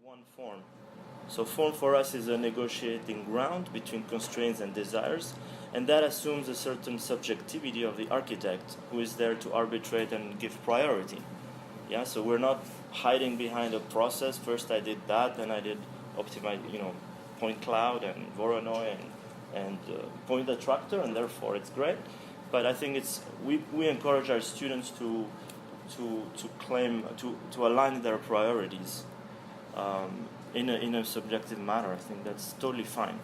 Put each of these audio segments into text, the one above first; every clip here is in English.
one form. So form for us is a negotiating ground between constraints and desires, and that assumes a certain subjectivity of the architect who is there to arbitrate and give priority. Yeah, so we're not hiding behind a process. First I did that, then I did optimize, point cloud and Voronoi and point attractor, and therefore it's great. But I think we encourage our students to claim to align their priorities in a subjective manner. I think that's totally fine.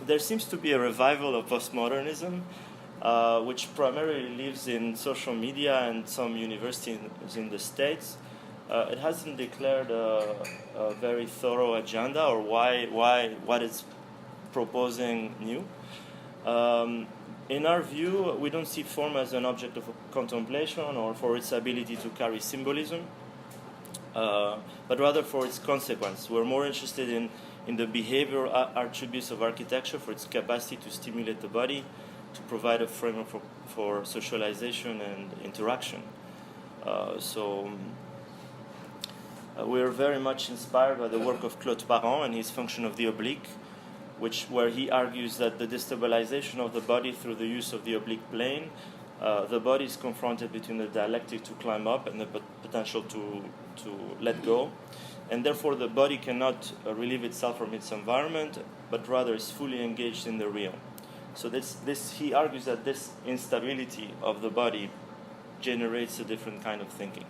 There seems to be a revival of postmodernism, which primarily lives in social media and some universities in the States. It hasn't declared a very thorough agenda or what it's proposing new. In our view, we don't see form as an object of contemplation or for its ability to carry symbolism, but rather for its consequence. We're more interested in the behavioral attributes of architecture, for its capacity to stimulate the body, to provide a framework for socialization and interaction. We're very much inspired by the work of Claude Parent and his function of the oblique, where he argues that the destabilization of the body through the use of the oblique plane, the body is confronted between the dialectic to climb up and the potential to let go, and therefore the body cannot relieve itself from its environment, but rather is fully engaged in the real. So he argues that this instability of the body generates a different kind of thinking.